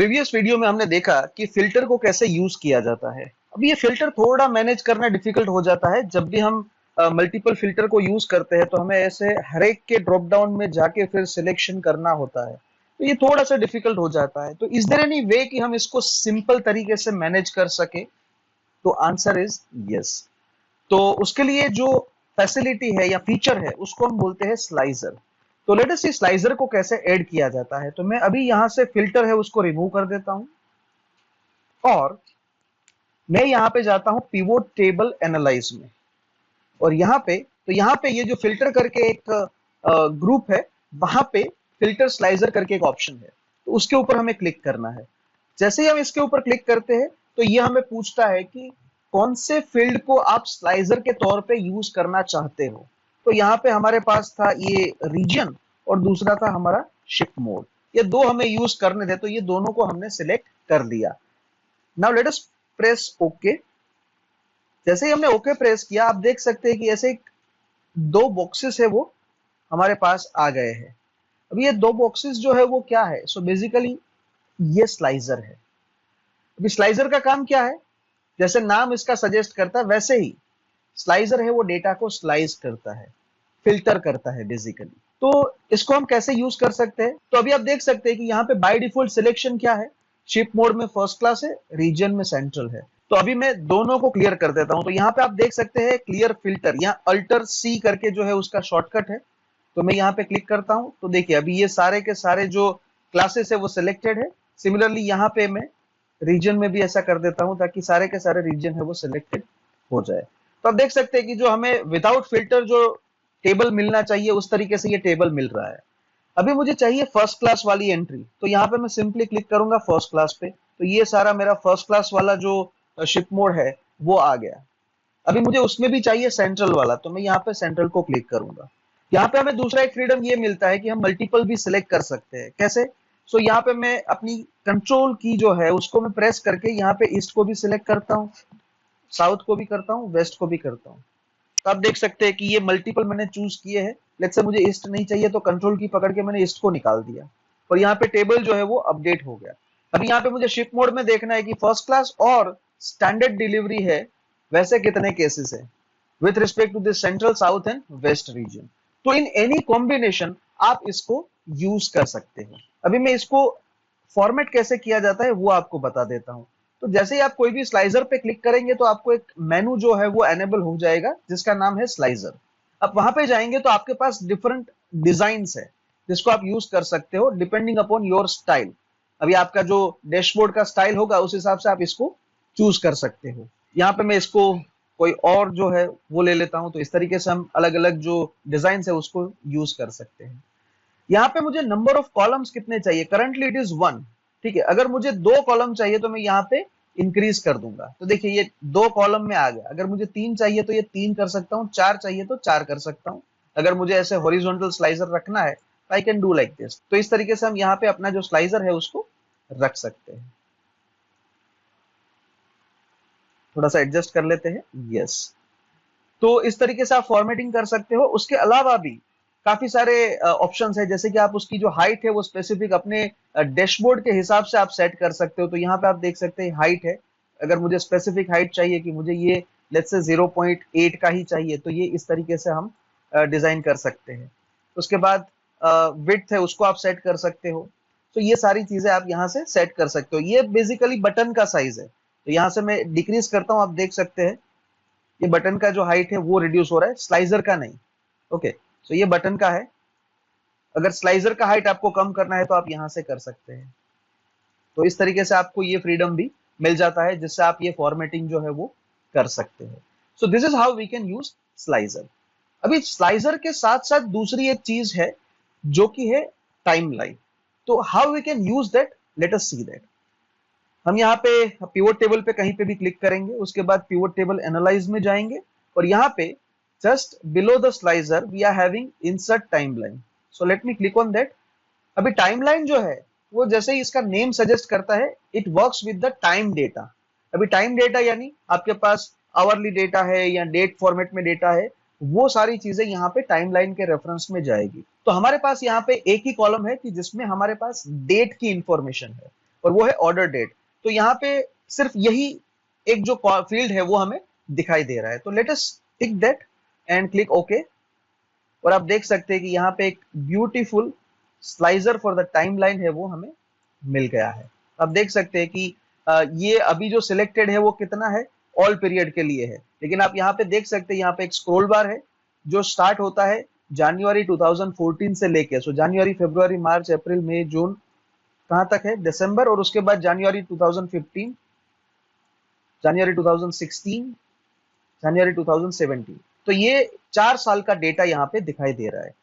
Previous video में हमने देखा कि फिल्टर को कैसे यूज किया जाता है। अब ये फिल्टर थोड़ा मैनेज करना डिफिकल्ट हो जाता है। जब भी हम मल्टीपल फिल्टर को यूज करते हैं तो हमें ऐसे हर एक के ड्रॉप डाउन में जाके फिर सिलेक्शन करना होता है, तो ये थोड़ा सा डिफिकल्ट हो जाता है। तो इज देयर एनी वे कि हम इसको सिंपल तरीके से मैनेज कर सके? तो आंसर इज यस। तो उसके लिए जो फैसिलिटी है या फीचर है उसको हम बोलते हैं स्लाइजर। तो लेट अस सी स्लाइजर को कैसे ऐड किया जाता है। तो मैं अभी यहां से फिल्टर है उसको रिमूव कर देता हूं और मैं यहां पे जाता हूं पिवोट टेबल एनालाइज में। और यहाँ पे ये जो फिल्टर करके एक ग्रुप है, वहां पे फिल्टर स्लाइजर करके एक ऑप्शन है, तो उसके ऊपर हमें क्लिक करना है। जैसे ही हम इसके ऊपर क्लिक करते हैं तो ये हमें पूछता है कि कौन से फील्ड को आप स्लाइजर के तौर पे यूज करना चाहते हो। तो यहाँ पे हमारे पास था ये रीजन और दूसरा था हमारा शिप मोड। ये दो हमें यूज करने थे, तो ये दोनों को हमने सिलेक्ट कर लिया। Now let us press okay. जैसे ही हमने ओके प्रेस किया, आप देख सकते हैं कि ऐसे दो बॉक्सेस है वो हमारे पास आ गए हैं। अब ये दो बॉक्सेस जो है वो क्या है? सो बेसिकली ये स्लाइजर है। अभी स्लाइजर का काम क्या है? जैसे नाम इसका सजेस्ट करता है वैसे ही स्लाइजर है वो डेटा को स्लाइस करता है, फिल्टर करता है बेसिकली। तो इसको हम कैसे यूज कर सकते हैं? तो अभी आप देख सकते हैं कि यहाँ पे बाय डिफॉल्ट सिलेक्शन क्या है, शिप मोड में फर्स्ट क्लास है, रीजन में सेंट्रल है। तो अभी मैं दोनों को क्लियर कर देता हूं। तो यहाँ पे आप देख सकते हैं क्लियर फिल्टर, यहाँ अल्टर सी करके जो है उसका शॉर्टकट है। तो मैं यहाँ पे क्लिक करता हूं तो देखिए अभी ये सारे के सारे जो क्लासेस है वो सिलेक्टेड है। सिमिलरली यहाँ पे मैं रीजन में भी ऐसा कर देता हूं ताकि सारे के सारे रीजन है वो सिलेक्टेड हो जाए। तो आप देख सकते हैं कि जो हमें विदाउट फिल्टर जो टेबल मिलना चाहिए उस तरीके से ये टेबल मिल रहा है। अभी मुझे चाहिए फर्स्ट क्लास वाली एंट्री, तो यहाँ पे मैं सिंपली क्लिक करूंगा फर्स्ट क्लास पे, तो ये सारा मेरा फर्स्ट क्लास वाला जो शिप मोड है वो आ गया। अभी मुझे उसमें भी चाहिए सेंट्रल वाला, तो मैं यहाँ पे सेंट्रल को क्लिक करूंगा। यहाँ पे हमें दूसरा एक फ्रीडम ये मिलता है कि हम मल्टीपल भी सिलेक्ट कर सकते हैं। कैसे? सो यहाँ पे मैं अपनी कंट्रोल की जो है उसको मैं प्रेस करके यहाँ पे ईस्ट को भी सिलेक्ट करता हूँ, साउथ को भी करता हूँ, वेस्ट को भी करता हूँ। तो आप देख सकते हैं कि ये मल्टीपल मैंने चूज किए हैं। लेट्स से मुझे ईस्ट नहीं चाहिए तो कंट्रोल की पकड़ के मैंने ईस्ट को निकाल दिया और यहाँ पे टेबल जो है वो अपडेट हो गया। अभी यहाँ पे मुझे शिप मोड में देखना है कि फर्स्ट क्लास और स्टैंडर्ड डिलीवरी है वैसे कितने केसेस है with respect to the central, south and west region. तो इन एनी कॉम्बिनेशन आप इसको यूज कर सकते हैं। अभी मैं इसको फॉर्मेट कैसे किया जाता है वो आपको बता देता हूं। तो जैसे ही आप कोई भी स्लाइजर पे क्लिक करेंगे तो आपको एक मेनू जो है वो एनेबल हो जाएगा जिसका नाम है स्लाइजर। अब वहां पे जाएंगे तो आपके पास डिफरेंट डिजाइन्स है जिसको आप यूज कर सकते हो डिपेंडिंग अपॉन योर स्टाइल। अभी आपका जो डैशबोर्ड का स्टाइल होगा उस हिसाब से आप इसको चूज कर सकते हो। यहाँ पे मैं इसको कोई और जो है वो ले लेता हूं, तो इस तरीके से हम अलग अलग जो डिजाइन है उसको यूज कर सकते हैं। यहाँ पे मुझे नंबर ऑफ कॉलम्स कितने चाहिए? Currently it is 1। ठीक है, अगर मुझे 2 कॉलम चाहिए तो मैं यहाँ पे इंक्रीज कर दूंगा। तो देखिए ये 2 कॉलम में आ गया। अगर मुझे 3 चाहिए तो ये 3 कर सकता हूँ, 4 चाहिए तो 4 कर सकता हूँ। अगर मुझे ऐसे हॉरिजॉन्टल स्लाइजर रखना है I can do like this. तो इस तरीके से हम यहाँ पे अपना जो स्लाइजर है उसको रख सकते हैं। थोड़ा सा एडजस्ट कर लेते हैं। यस, तो इस तरीके से आप फॉर्मेटिंग कर सकते हो। उसके अलावा भी काफी सारे ऑप्शंस है, जैसे कि आप उसकी जो हाइट है वो स्पेसिफिक अपने डैशबोर्ड के हिसाब से आप सेट कर सकते हो। तो यहाँ पे आप देख सकते हैं हाइट है। अगर मुझे स्पेसिफिक हाइट चाहिए कि मुझे ये लेट्स से 0.8 का ही चाहिए, तो ये इस तरीके से हम डिजाइन कर सकते हैं। उसके बाद विड्थ है उसको आप सेट कर सकते हो। तो ये सारी चीजें आप यहाँ से सेट कर सकते हो। ये बेसिकली बटन का साइज है, तो यहाँ से मैं डिक्रीज करता हूँ। आप देख सकते हैं ये बटन का जो हाइट है वो रिड्यूस हो रहा है, स्लाइजर का नहीं। ओके, तो ये बटन का है। अगर स्लाइजर का हाइट आपको कम करना है तो आप यहां से कर सकते हैं। तो इस तरीके से आपको ये फ्रीडम भी मिल जाता है जिससे आप ये फॉर्मेटिंग जो है वो कर सकते हैं। So this is how we can use slicer. अभी स्लाइजर के साथ साथ दूसरी एक चीज है जो कि है टाइमलाइन। तो how we can use that, let us see that. हम यहाँ पे पिवोट टेबल पे कहीं पे भी क्लिक करेंगे, उसके बाद पिवोट टेबल एनालाइज में जाएंगे और यहाँ पे just below the slicer we are having insert timeline. So let me click on that. अभी टाइमलाइन जो है वो जैसे ही इसका नेम सजेस्ट करता है, it works with the time data. अभी टाइम डेटा यानी आपके पास आवरली डेटा है या डेट फॉर्मेट में डेटा है, वो सारी चीजें यहाँ पे टाइमलाइन के रेफरेंस में जाएगी। तो हमारे पास यहाँ पे एक ही कॉलम है कि जिसमें हमारे पास डेट की इंफॉर्मेशन है। और वो है ऑर्डर डेट। तो यहाँ पे सिर्फ यही एक जो फील्ड है वो हमें दिखाई दे रहा है। तो let us tick that and click okay. और आप देख सकते हैं कि यहाँ पे एक beautiful slicer for the timeline है वो हमें मिल गया है। आप देख सकते हैं कि ये अभी जो सिलेक्टेड है वो कितना है, ऑल पीरियड के लिए है। लेकिन आप यहाँ पे देख सकते हैं यहाँ पे एक स्क्रॉल बार है जो स्टार्ट होता है जनवरी 2014 से लेके, सो जनवरी, फरवरी, मार्च, अप्रैल, मई, जून, कहां तक है, दिसंबर, और उसके बाद जनवरी 2015, जनवरी 2016, जनवरी 2017। तो ये 4 साल का डेटा यहाँ पे दिखाई दे रहा है।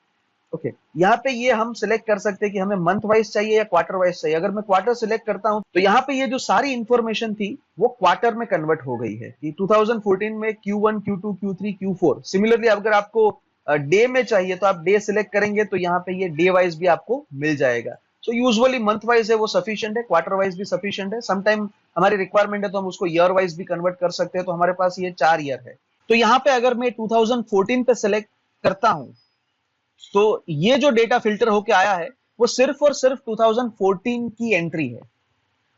ओके, यहाँ पे ये हम सिलेक्ट कर सकते हैं कि हमें मंथ वाइज चाहिए या क्वार्टर वाइज चाहिए। अगर मैं क्वार्टर सिलेक्ट करता हूं तो यहाँ पे ये जो सारी इंफॉर्मेशन थी वो क्वार्टर में कन्वर्ट हो गई है कि 2014 में Q1, Q2, Q3, Q4। Similarly अगर आपको डे में चाहिए तो आप डे सिलेक्ट करेंगे तो यहाँ पे ये डे वाइज भी आपको मिल जाएगा। सो यूजुअली मंथ वाइज है वो सफिशिएंट है, क्वार्टर वाइज भी सफिशिएंट है। समटाइम हमारी रिक्वायरमेंट है तो हम उसको ईयर वाइज भी कन्वर्ट कर सकते हैं। तो हमारे पास ये 4 ईयर है। तो यहाँ पे अगर मैं 2014 पे सिलेक्ट करता हूं तो ये जो डेटा फिल्टर होके आया है वो सिर्फ और सिर्फ 2014 की एंट्री है।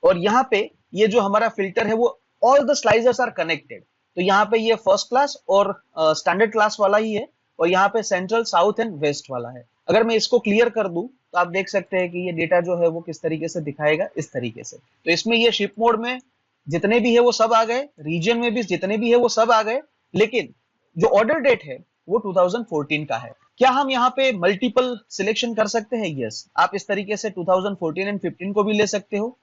और यहाँ पे ये जो हमारा फिल्टर है वो ऑल द स्लाइजर्स आर कनेक्टेड। तो यहाँ पे ये फर्स्ट क्लास और स्टैंडर्ड क्लास वाला ही है, और यहाँ पे सेंट्रल, साउथ एंड वेस्ट वाला है। अगर मैं इसको क्लियर कर दूं तो आप देख सकते हैं कि ये डेटा जो है वो किस तरीके से दिखाएगा, इस तरीके से। तो इसमें ये शिप मोड में जितने भी है वो सब आ गए, रीजन में भी जितने भी है वो सब आ गए, लेकिन जो ऑर्डर डेट है वो 2014 का है। क्या हम यहाँ पे मल्टीपल सिलेक्शन कर सकते हैं? यस, आप इस तरीके से 2014 एंड 15 को भी ले सकते हो,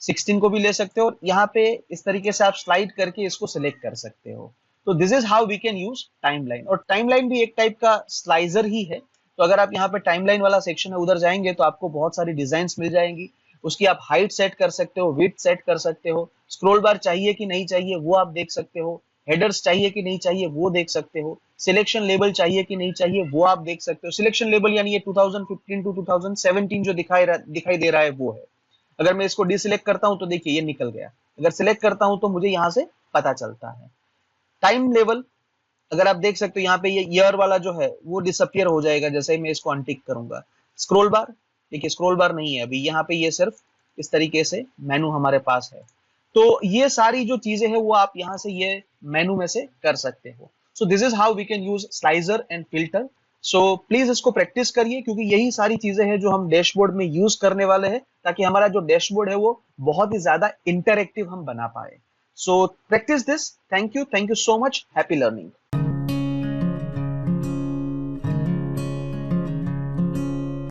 16 को भी ले सकते हो, और यहाँ पे इस तरीके से आप स्लाइड करके इसको सिलेक्ट कर सकते हो। तो this is how we can use timeline. और टाइमलाइन भी एक टाइप का स्लाइजर ही है। तो अगर आप यहाँ पे टाइमलाइन वाला सेक्शन है उधर जाएंगे तो आपको बहुत सारी डिजाइन्स मिल जाएंगी। उसकी आप हाइट सेट कर सकते हो, विड्थ सेट कर सकते हो, स्क्रॉल बार चाहिए कि नहीं चाहिए वो आप देख सकते हो, हेडर्स चाहिए कि नहीं चाहिए वो देख सकते हो, सिलेक्शन लेबल चाहिए कि नहीं चाहिए वो आप देख सकते हो। सिलेक्शन लेबल यानी ये 2015 टू 2017 जो दिखाई दे रहा है वो है। अगर मैं इसको डिसिलेक्ट करता हूं तो देखिए ये निकल गया। अगर सिलेक्ट करता हूं तो मुझे यहां से पता चलता है। टाइम लेवल अगर आप देख सकते हो यहाँ पे ये ईयर वाला जो है वो डिसअपियर हो जाएगा जैसे ही मैं इसको अनटिक करूंगा। स्क्रॉल बार, देखिए स्क्रॉल बार नहीं है अभी, यहाँ पे ये सिर्फ इस तरीके से मेनू हमारे पास है। तो ये सारी जो चीजें हैं वो आप यहाँ से ये मेनू में से कर सकते हो। So this is how we can use slicer and filter. So please इसको प्रैक्टिस करिए क्योंकि यही सारी चीजें हैं जो हम डैशबोर्ड में यूज करने वाले हैं ताकि हमारा जो डैशबोर्ड है वो बहुत ही ज्यादा इंटरैक्टिव हम बना पाए। So practice this. Thank you so much. Happy learning.